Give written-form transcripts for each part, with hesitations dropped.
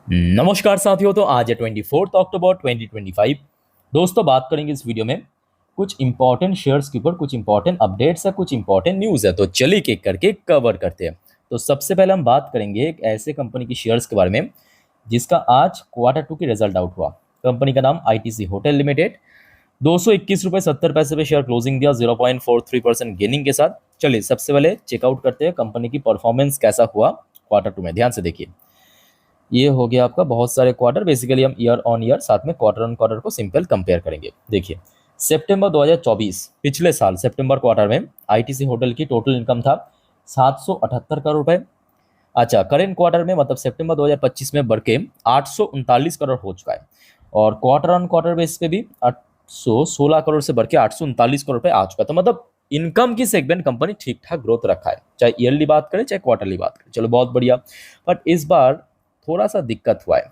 नमस्कार साथियों। तो आज है 24 अक्टूबर 2025। दोस्तों, बात करेंगे इस वीडियो में कुछ इंपॉर्टेंट शेयर्स के ऊपर, कुछ इंपॉर्टेंट अपडेट्स है, कुछ इंपॉर्टेंट न्यूज़ है। तो चलिए एक करके कवर करते हैं। तो सबसे पहले हम बात करेंगे एक ऐसे कंपनी की शेयर्स के बारे में जिसका आज क्वार्टर 2 की रिजल्ट आउट हुआ। कंपनी का नाम आईटीसी होटल लिमिटेड। 221 रुपये 70 पैसे पे शेयर क्लोजिंग दिया 0.43% गेनिंग के साथ। चलिए सबसे पहले चेकआउट करते हैं कंपनी की परफॉर्मेंस कैसा हुआ क्वार्टर 2 में। ध्यान से देखिए, ये हो गया आपका बहुत सारे क्वार्टर। बेसिकली हम ईयर ऑन ईयर साथ में क्वार्टर ऑन क्वार्टर को सिंपल कंपेयर करेंगे। देखिए, सितंबर 2024 पिछले साल सितंबर क्वार्टर में आईटीसी होटल की टोटल इनकम था 778 करोड़ रुपए। अच्छा, करेंट क्वार्टर में मतलब सितंबर 2025 में बढ़ के 839 करोड़ हो चुका है। और क्वार्टर ऑन क्वार्टर बेस पे भी 816 करोड़ से बढ़ के 839 करोड़ रुपए आ चुका है। तो मतलब इनकम की सेगमेंट कंपनी ठीक ठाक ग्रोथ रखा है, चाहे ईयरली बात करें चाहे क्वार्टरली बात करें। चलो बहुत बढ़िया। बट इस बार थोड़ा सा दिक्कत हुआ है।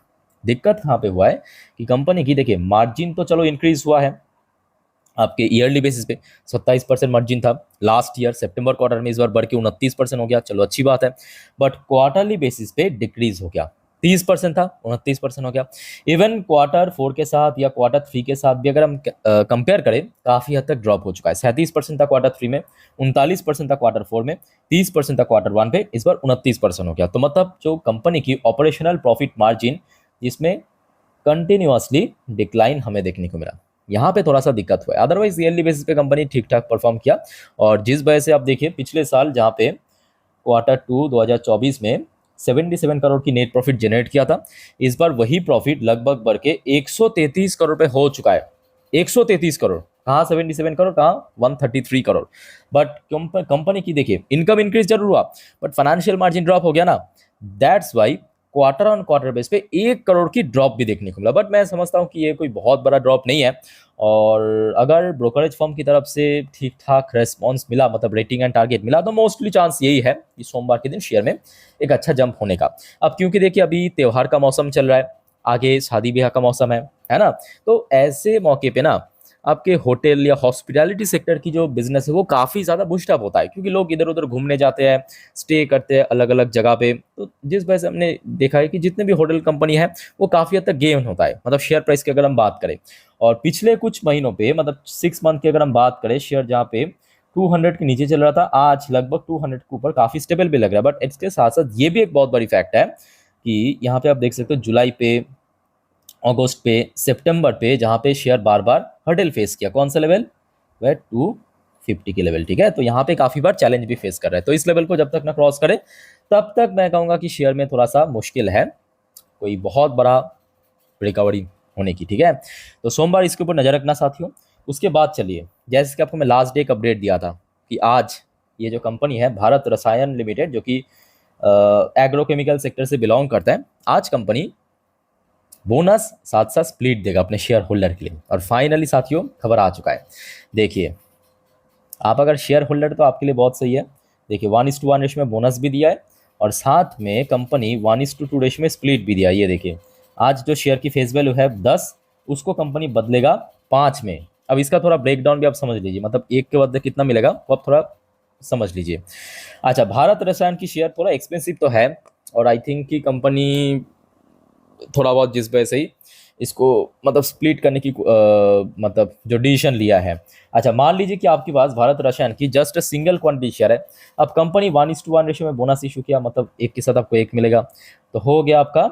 दिक्कत कहाँ पे हुआ है कि कंपनी की देखिए मार्जिन तो चलो इंक्रीज हुआ है आपके ईयरली बेसिस पे। 27% मार्जिन था लास्ट ईयर सितंबर क्वार्टर में, इस बार बढ़ के 29% हो गया। चलो अच्छी बात है। बट क्वार्टरली बेसिस पे डिक्रीज हो गया। 30% था 29% हो गया। इवन क्वार्टर 4 के साथ या क्वार्टर 3 के साथ भी अगर हम कंपेयर करें, काफी हद तक ड्रॉप हो चुका है। 37% था क्वार्टर 3 में, 39% था क्वार्टर 4 में, 30% था क्वार्टर 1 पे, इस बार 29% हो गया। तो मतलब जो कंपनी की ऑपरेशनल प्रॉफिट मार्जिन जिसमें कंटिन्यूअसली डिक्लाइन हमें देखने को मिला, यहाँ पे थोड़ा सा दिक्कत हुआ है। अदरवाइज ईयरली बेसिस पे कंपनी ठीक ठाक परफॉर्म किया। और जिस वजह से आप देखिए पिछले साल जहाँ पे क्वार्टर 2 2024 में 77 करोड़ की नेट प्रॉफिट जनरेट किया था, इस बार वही प्रॉफिट लगभग बढ़ के 133 करोड़ रुपए हो चुका है। 133 करोड़ कहाँ, 77 करोड़ कहाँ, 133 करोड़। बट कंपनी की देखिए इनकम इंक्रीज जरूर हुआ, बट फाइनेंशियल मार्जिन ड्रॉप हो गया ना। That's why quarter on quarter base पे 1 करोड़ की ड्रॉप भी देखने को मिला। बट मैं समझता हूँ कि ये कोई बहुत बड़ा ड्रॉप नहीं है। और अगर ब्रोकरेज फर्म की तरफ से ठीक ठाक रेस्पॉन्स मिला, मतलब रेटिंग एंड टारगेट मिला, तो मोस्टली चांस यही है कि सोमवार के दिन शेयर में एक अच्छा जंप होने का। अब क्योंकि देखिए अभी त्योहार का मौसम चल रहा है, आगे शादी ब्याह का मौसम है ना। तो ऐसे मौके पे ना आपके होटल या हॉस्पिटैलिटी सेक्टर की जो बिजनेस है वो काफ़ी ज़्यादा बूस्ट अप होता है, क्योंकि लोग इधर उधर घूमने जाते हैं, स्टे करते हैं अलग अलग जगह पे। तो जिस वजह से हमने देखा है कि जितने भी होटल कंपनी है वो काफ़ी हद तक गेन होता है, मतलब शेयर प्राइस की अगर हम बात करें। और पिछले कुछ महीनों पे मतलब 6 मंथ की अगर हम बात करें, शेयर जहाँ पे 200 के नीचे चल रहा था, आज लगभग 200 के ऊपर काफ़ी स्टेबल भी लग रहा है। बट इसके साथ साथ ये भी एक बहुत बड़ी फैक्ट है कि यहाँ पे आप देख सकते हो जुलाई पे, अगस्त पे, सितंबर पे, जहाँ पे शेयर बार बार हर्डल फेस किया। कौन सा लेवल, वह 250 के लेवल। ठीक है, तो यहाँ पे काफ़ी बार चैलेंज भी फेस कर रहा है। तो इस लेवल को जब तक ना क्रॉस करे तब तक मैं कहूँगा कि शेयर में थोड़ा सा मुश्किल है कोई बहुत बड़ा रिकवरी होने की। ठीक है, तो सोमवार इसके ऊपर नजर रखना साथियों। उसके बाद चलिए, जैसे कि आपको मैं लास्ट डे एक अपडेट दिया था कि आज ये जो कंपनी है भारत रसायन लिमिटेड, जो कि एग्रोकेमिकल सेक्टर से बिलोंग करता है, आज कंपनी बोनस साथ साथ स्प्लिट देगा अपने शेयर होल्डर के लिए। और फाइनली साथियों खबर आ चुका है। देखिए, आप अगर शेयर होल्डर तो आपके लिए बहुत सही है। देखिए 1:1 रेशो में बोनस भी दिया है, और साथ में कंपनी 1:2 रेशो में स्प्लिट भी दिया है। ये देखिए, आज जो शेयर की फेस वैल्यू है 10, उसको कंपनी बदलेगा 5 में। अब इसका थोड़ा ब्रेक डाउन भी आप समझ लीजिए, मतलब एक के बदले कितना मिलेगा वो आप थोड़ा समझ लीजिए। अच्छा, भारत रसायन की शेयर थोड़ा एक्सपेंसिव तो है, और आई थिंक कि कंपनी थोड़ा बहुत जिस वजह से ही इसको मतलब स्प्लिट करने की मतलब जो डिसीजन लिया है। अच्छा, मान लीजिए कि आपके पास भारत रसायन की जस्ट सिंगल क्वांटिटी शेयर है। अब कंपनी 1:1 रेशो में बोनस इशू किया, मतलब एक के साथ आपको एक मिलेगा, तो हो गया आपका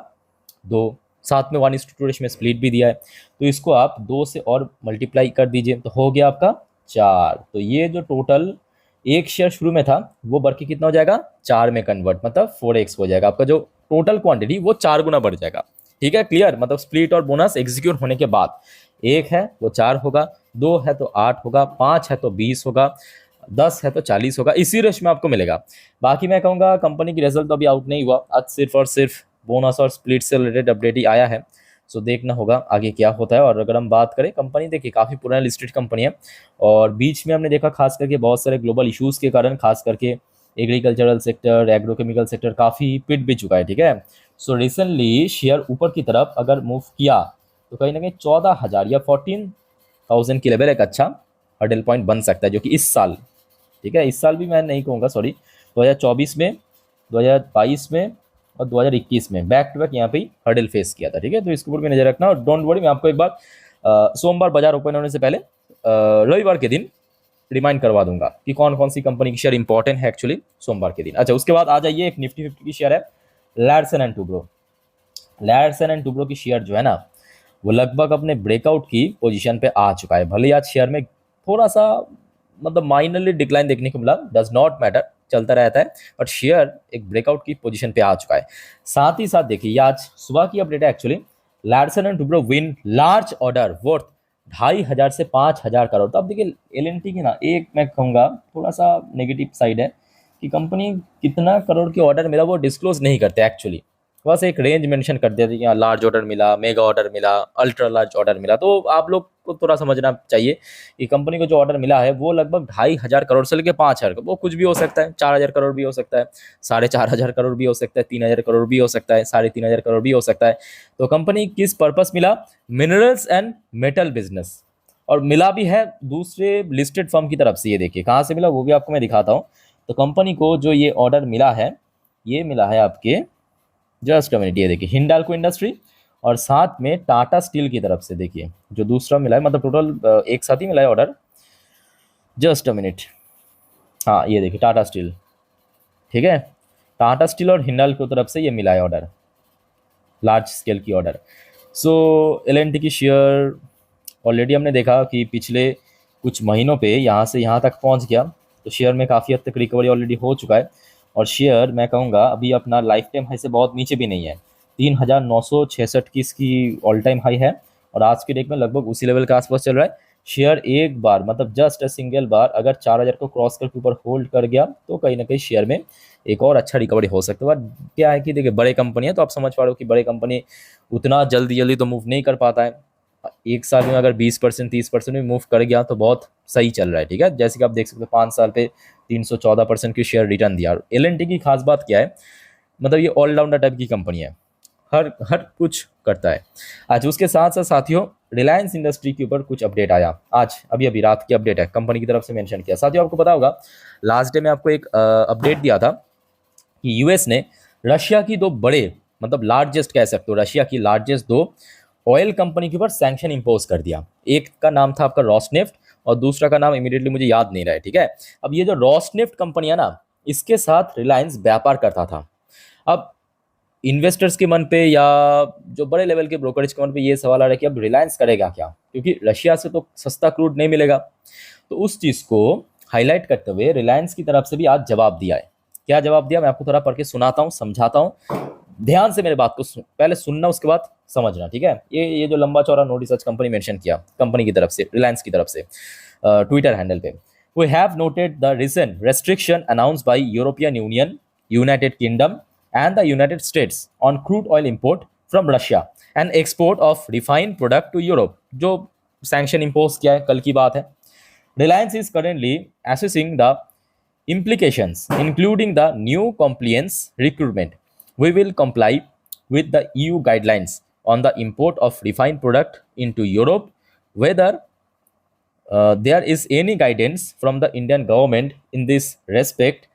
2। साथ में 1:2 रेशो में स्प्लिट भी दिया है, तो इसको आप 2 से और मल्टीप्लाई कर दीजिए, तो हो गया आपका 4। तो ये जो टोटल एक शेयर शुरू में था वो बढ़ के कितना हो जाएगा, 4 में कन्वर्ट, मतलब 4x हो जाएगा। आपका जो टोटल क्वांटिटी वो 4 गुना बढ़ जाएगा। ठीक है, क्लियर, मतलब स्प्लिट और बोनस एग्जीक्यूट होने के बाद एक है वो 4 होगा, 2 है तो 8 होगा, 5 है तो 20 होगा, 10 है तो 40 होगा। इसी रेश में आपको मिलेगा। बाकी मैं कहूँगा कंपनी की रिजल्ट तो अभी आउट नहीं हुआ, आज सिर्फ और सिर्फ बोनस और स्प्लिट से रिलेटेड अपडेट ही आया है। सो देखना होगा आगे क्या होता है। और अगर हम बात करें, कंपनी देखिए काफ़ी पुरानी लिस्टेड कंपनी है, और बीच में हमने देखा खास करके बहुत सारे ग्लोबल इश्यूज़ के कारण खास करके एग्रीकल्चरल सेक्टर, एग्रोकेमिकल सेक्टर काफ़ी पिट भी चुका है। ठीक है, सो रिसेंटली शेयर ऊपर की तरफ अगर मूव किया तो कहीं ना कहीं 14,000 या 14,000 की लेवल एक अच्छा हर्डल पॉइंट बन सकता है, जो कि इस साल, ठीक है, इस साल भी मैं नहीं कहूँगा, सॉरी, 2024 में, 2022 में और 2021 में बैक टू बैक यहाँ पे हर्डल फेस किया था। ठीक है, तो इसके ऊपर भी नजर रखना। और डोंट वरी, मैं आपको एक बार सोमवार बाजार ओपन होने से पहले रविवार के दिन रिमाइंड करवा दूंगा कि कौन कौन सी कंपनी की शेयर इंपॉर्टेंट है एक्चुअली सोमवार के दिन। अच्छा, उसके बाद आ जाइए, एक निफ्टी 50 की शेयर है Larsen and Toubro. Larsen and Toubro की शेयर जो है ना, वो लगभग अपने ब्रेकआउट की पोजीशन पे आ चुका है। भले आज शेयर में थोड़ा सा मतलब माइनरली डिक्लाइन देखने को मिला, डज नॉट मैटर, चलता रहता है, बट शेयर एक ब्रेकआउट की पोजीशन पे आ चुका है। साथ ही साथ देखिए, ये आज सुबह की अपडेट है actually, Larsen and Toubro win large order worth 2,500 से 5,000 करोड़। तो अब देखिए एलएनटी की ना, एक मैं कहूँगा थोड़ा सा नेगेटिव साइड है कि कंपनी कितना करोड़ की ऑर्डर मिला वो डिस्क्लोज नहीं करते एक्चुअली, बस एक रेंज मेंशन कर देते कि यहाँ लार्ज ऑर्डर मिला, मेगा ऑर्डर मिला, अल्ट्रा लार्ज ऑर्डर मिला। तो आप लोग को थोड़ा समझना चाहिए कि कंपनी को जो ऑर्डर मिला है वो लगभग 2,500 करोड़ से लेकर 5,000, वो कुछ भी हो सकता है, 4,000 करोड़ भी हो सकता है, 4,500 करोड़ भी हो सकता है, 3,000 करोड़ भी हो सकता है, 3,500 करोड़ भी हो सकता है। तो कंपनी किस पर्पस मिला? मिनरल्स एंड मेटल बिजनेस, और मिला भी है दूसरे लिस्टेड फर्म की तरफ से। ये देखिए कहाँ से मिला वो भी आपको मैं दिखाता हूँ। तो कंपनी को जो ये ऑर्डर मिला है, ये मिला है आपके, जस्ट अ मिनट, ये देखिए हिंडाल्को इंडस्ट्री और साथ में टाटा स्टील की तरफ से। देखिए जो दूसरा मिला है, मतलब टोटल एक साथ ही मिला है ऑर्डर, जस्ट अ मिनट, हाँ ये देखिए टाटा स्टील। ठीक है, टाटा स्टील और हिंडाल्को की तरफ से ये मिला है ऑर्डर, लार्ज स्केल की ऑर्डर। सो एलएनटी की शेयर ऑलरेडी हमने देखा कि पिछले कुछ महीनों पे यहाँ से यहाँ तक पहुँच गया, तो शेयर में काफ़ी हद तक रिकवरी ऑलरेडी हो चुका है। और शेयर मैं कहूँगा अभी अपना लाइफ टाइम हाई से बहुत नीचे भी नहीं है, 3,966 की इसकी ऑल टाइम हाई है, और आज के डेट में लगभग उसी लेवल के आसपास चल रहा है। शेयर एक बार मतलब जस्ट अ सिंगल बार अगर 4,000 को क्रॉस करके ऊपर होल्ड कर गया तो कहीं ना कहीं शेयर में एक और अच्छा रिकवरी हो सकता है। बट क्या है कि देखिए बड़े कंपनी है, तो आप समझ पा रहे हो कि बड़े कंपनी उतना जल्दी जल्दी तो मूव नहीं कर पाता है। एक साल में अगर 20% 30% भी मूव कर गया तो बहुत सही चल रहा है। ठीक है, जैसे कि आप देख सकते हो 5 साल पे 314% की शेयर रिटर्न दिया। एलएनटी की खास बात क्या है, मतलब ये ऑलराउंडर टाइप की कंपनी है, हर हर कुछ करता है। आज उसके साथ साथ साथियों रिलायंस इंडस्ट्री के ऊपर कुछ अपडेट आया आज, अभी अभी रात की अपडेट है, कंपनी की तरफ से मेंशन किया। साथियों आपको पता होगा लास्ट डे में आपको एक अपडेट दिया था कि यूएस ने रशिया की दो बड़े, मतलब लार्जेस्ट कह सकते हो, रशिया की लार्जेस्ट दो ऑयल कंपनी के ऊपर सैंक्शन इंपोज कर दिया। एक का नाम था आपका रॉसनेफ्ट और दूसरा का नाम इमीडिएटली मुझे याद नहीं रहा है। ठीक है, अब ये जो रॉसनेफ्ट कंपनी है ना, इसके साथ रिलायंस व्यापार करता था। अब इन्वेस्टर्स के मन पे या जो बड़े लेवल के ब्रोकरेज के मन पे ये सवाल आ रहा है कि अब रिलायंस करेगा क्या, क्योंकि रशिया से तो सस्ता क्रूड नहीं मिलेगा। तो उस चीज़ को हाईलाइट करते हुए रिलायंस की तरफ से भी आज जवाब दिया है। क्या जवाब दिया, मैं आपको थोड़ा पढ़ के सुनाता हूँ, समझाता हूँ, ध्यान से मेरे बात को पहले सुनना उसके बाद समझना। ठीक है, ये जो लंबा चौड़ा नोटिस आज कंपनी मेंशन किया कंपनी की तरफ से, रिलायंस की तरफ से ट्विटर हैंडल पे, we have noted the recent restriction announced by European Union, United Kingdom and the United States on crude oil import from Russia and export of refined product to Europe, जो sanction impose किया है, कल की बात है। Reliance is currently assessing the implications including the new compliance requirement. We will comply with the EU guidelines on the import of refined product into Europe, whether there is any guidance from the Indian government in this respect.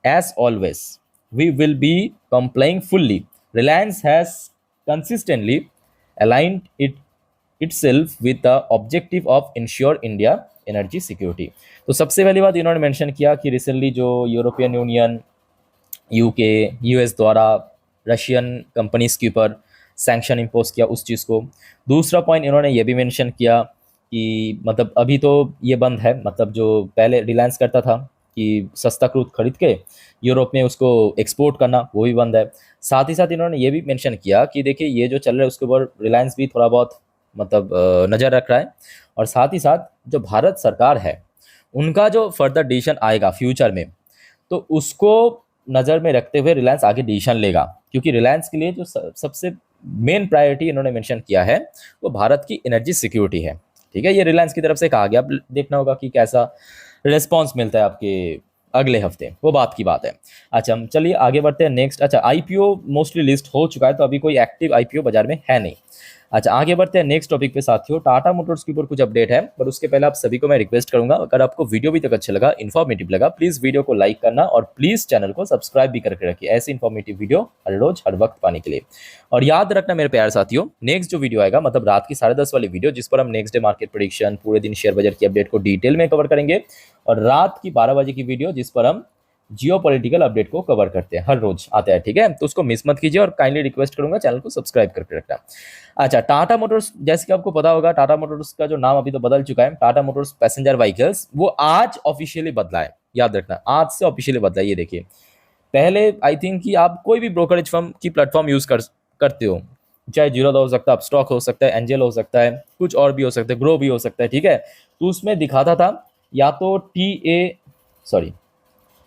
As always, we will be complying fully. Reliance has consistently aligned itself with the objective of ensure India energy security. तो सबसे पहली बात इन्होंने mention किया कि recently जो European union, UK, US द्वारा Russian companies के ऊपर सैंक्शन इम्पोज किया उस चीज़ को। दूसरा पॉइंट इन्होंने ये भी मेंशन किया कि मतलब अभी तो ये बंद है, मतलब जो पहले रिलायंस करता था कि सस्ता क्रूड खरीद के यूरोप में उसको एक्सपोर्ट करना, वो भी बंद है। साथ ही साथ इन्होंने ये भी मेंशन किया कि देखिए ये जो चल रहा है उसके ऊपर रिलायंस भी थोड़ा बहुत मतलब नज़र रख रहा है, और साथ ही साथ जो भारत सरकार है उनका जो फर्दर डिसीजन आएगा फ्यूचर में, तो उसको नज़र में रखते हुए रिलायंस आगे डिसीजन लेगा, क्योंकि रिलायंस के लिए जो सबसे मेन प्रायोरिटी इन्होंने मेंशन किया है वो भारत की एनर्जी सिक्योरिटी है। ठीक है, ये रिलायंस की तरफ से कहा गया, अब देखना होगा कि कैसा रिस्पॉन्स मिलता है आपके अगले हफ्ते, वो बात की बात है। अच्छा हम चलिए आगे बढ़ते हैं नेक्स्ट। अच्छा आईपीओ मोस्टली लिस्ट हो चुका है, तो अभी कोई एक्टिव आईपीओ बाजार में है नहीं। अच्छा, आगे बढ़ते हैं नेक्स्ट टॉपिक पे साथियों। टाटा मोटर्स के ऊपर कुछ अपडेट है, पर उसके पहले आप सभी को मैं रिक्वेस्ट करूंगा, अगर आपको वीडियो भी तक अच्छा लगा, इन्फॉर्मेटिव लगा, प्लीज वीडियो को लाइक करना और प्लीज चैनल को सब्सक्राइब भी करके रखिए ऐसी इन्फॉर्मेटिव वीडियो हर रोज हर वक्त पाने के लिए। और याद रखना मेरे प्यारे साथियों, नेक्स्ट जो वीडियो आएगा मतलब रात की 10:30 वाली वीडियो, जिस पर हम नेक्स्ट डे मार्केट प्रेडिक्शन, पूरे दिन शेयर बाजार की अपडेट को डिटेल में कवर करेंगे, और रात की 12 बजे की वीडियो जिस पर हम जियो पॉलिटिकल अपडेट को कवर करते हैं, हर रोज आता है, ठीक है। तो उसको मिस मत कीजिए और काइंडली रिक्वेस्ट करूंगा चैनल को सब्सक्राइब करके रखना। अच्छा, टाटा मोटर्स, जैसे कि आपको पता होगा, टाटा मोटर्स का जो नाम अभी तो बदल चुका है, टाटा मोटर्स पैसेंजर व्हीकल्स, वो आज ऑफिशियली बदला है। याद रखना, आज से ऑफिशियली बदला है। ये देखिए, पहले आई थिंक कि आप कोई भी ब्रोकरेज फर्म की प्लेटफॉर्म यूज करते हो, चाहे जीरो हो सकता है, अपस्टॉक हो सकता है, एंजल हो सकता है, कुछ और भी हो सकता है, ग्रो भी हो सकता है, ठीक है। तो उसमें दिखाता था या तो सॉरी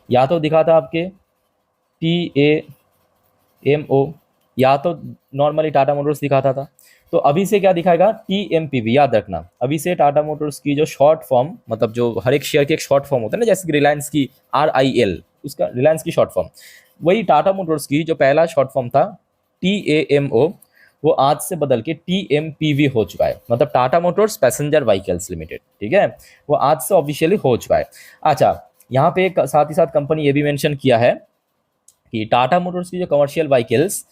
या तो दिखा था आपके TAMO, या तो नॉर्मली टाटा मोटर्स दिखाता था। तो अभी से क्या दिखाएगा, TMPV। याद रखना, अभी से टाटा मोटर्स की जो शॉर्ट फॉर्म, मतलब जो हर एक शेयर की एक शॉर्ट फॉर्म होता है ना, जैसे कि रिलायंस की RIL, उसका रिलायंस की शॉर्ट फॉर्म, वही टाटा मोटर्स की जो पहला शॉर्ट फॉर्म था TAMO, वो आज से बदल के TMPV हो चुका है, मतलब Tata Motors passenger vehicles limited, ठीक है। वो आज से ऑफिशियली हो चुका है। अच्छा, यहाँ पे साथ ही साथ कंपनी ये भी मेंशन किया है कि टाटा मोटर्स की जो कमर्शियल व्हीकल्स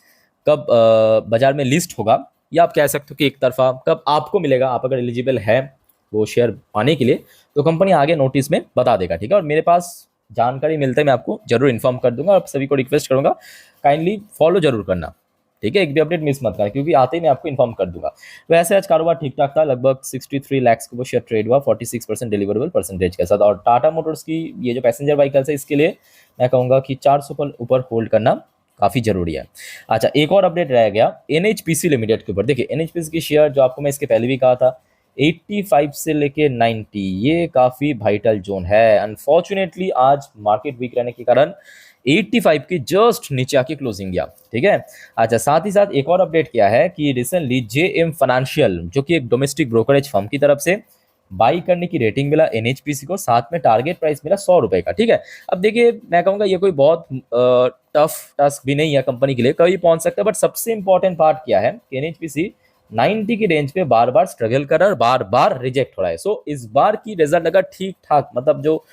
कब बाजार में लिस्ट होगा, या आप कह सकते हो कि एक तरफा कब आपको मिलेगा, आप अगर एलिजिबल है वो शेयर पाने के लिए, तो कंपनी आगे नोटिस में बता देगा, ठीक है। और मेरे पास जानकारी मिलते है मैं आपको जरूर इन्फॉर्म कर दूंगा। आप सभी को रिक्वेस्ट करूंगा काइंडली फॉलो जरूर करना, ठीक है। एक भी अपडेट मिस मत करना, क्योंकि आते ही मैं आपको इन्फॉर्म कर दूंगा। वैसे आज कारोबार ठीक ठाक था, लगभग 63 लाख को वो शेयर ट्रेड हुआ 46% डिलीवरेबल परसेंटेज के साथ। और टाटा मोटर्स की ये जो पैसेंजर व्हीकल्स है, इसके लिए मैं कहूँगा कि 400 पर ऊपर होल्ड करना काफ़ी जरूरी है। अच्छा, एक और अपडेट रह गया NHPC लिमिटेड के ऊपर। देखिए, NHPC की शेयर जो आपको मैं इसके पहले भी कहा था, 85 से लेके 90, ये काफ़ी वाइटल जोन है। अनफॉर्चुनेटली आज मार्केट वीक रहने के कारण 85 के जस्ट नीचे आके क्लोजिंग गया, ठीक है। अच्छा, साथ ही साथ एक और अपडेट किया है कि रिसेंटली JM फाइनेंशियल, जो कि एक डोमेस्टिक ब्रोकरेज फर्म की तरफ से बाई करने की रेटिंग मिला NHPC को, साथ में टारगेट प्राइस मिला 100 रुपए का, ठीक है। अब देखिए, मैं कहूँगा ये कोई बहुत टफ टास्क भी नहीं है कंपनी के लिए, कभी पहुंच सकता है। बट सबसे इंपॉर्टेंट पार्ट क्या है कि NHPC 90 की रेंज पे बार बार स्ट्रगल कर रहा है और बार बार रिजेक्ट हो रहा है। सो इस बार की रिजल्ट अगर ठीक ठाक, मतलब जो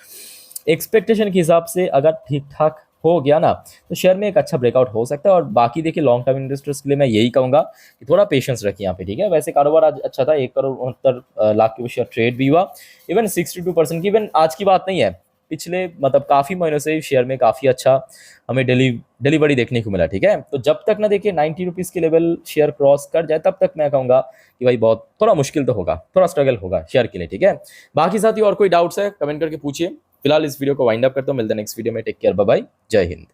एक्सपेक्टेशन के हिसाब से अगर ठीक ठाक हो गया ना, तो शेयर में एक अच्छा ब्रेकआउट हो सकता है। और बाकी देखिए, लॉन्ग टर्म इन्वेस्टर्स के लिए मैं यही कहूंगा कि थोड़ा पेशेंस रखिए यहाँ पे, ठीक है। वैसे कारोबार आज अच्छा था, 1 करोड़ 69 लाख की शेयर ट्रेड भी हुआ, इवन 62% की, इवन आज की बात नहीं है, पिछले मतलब काफी महीनों से शेयर में काफी अच्छा हमें डिलीवरी देखने को मिला, ठीक है। तो जब तक ना देखिए 90 रुपीज के लेवल शेयर क्रॉस कर जाए, तब तक मैं कहूंगा कि भाई बहुत थोड़ा मुश्किल तो होगा, थोड़ा स्ट्रगल होगा शेयर के लिए, ठीक है। बाकी साथी और कोई डाउट्स है कमेंट करके पूछिए। फिलहाल इस वीडियो को वाइंड अप करता हूँ, मिलते हैं नेक्स्ट वीडियो में। टेक केयर, बाय बाय, जय हिंद।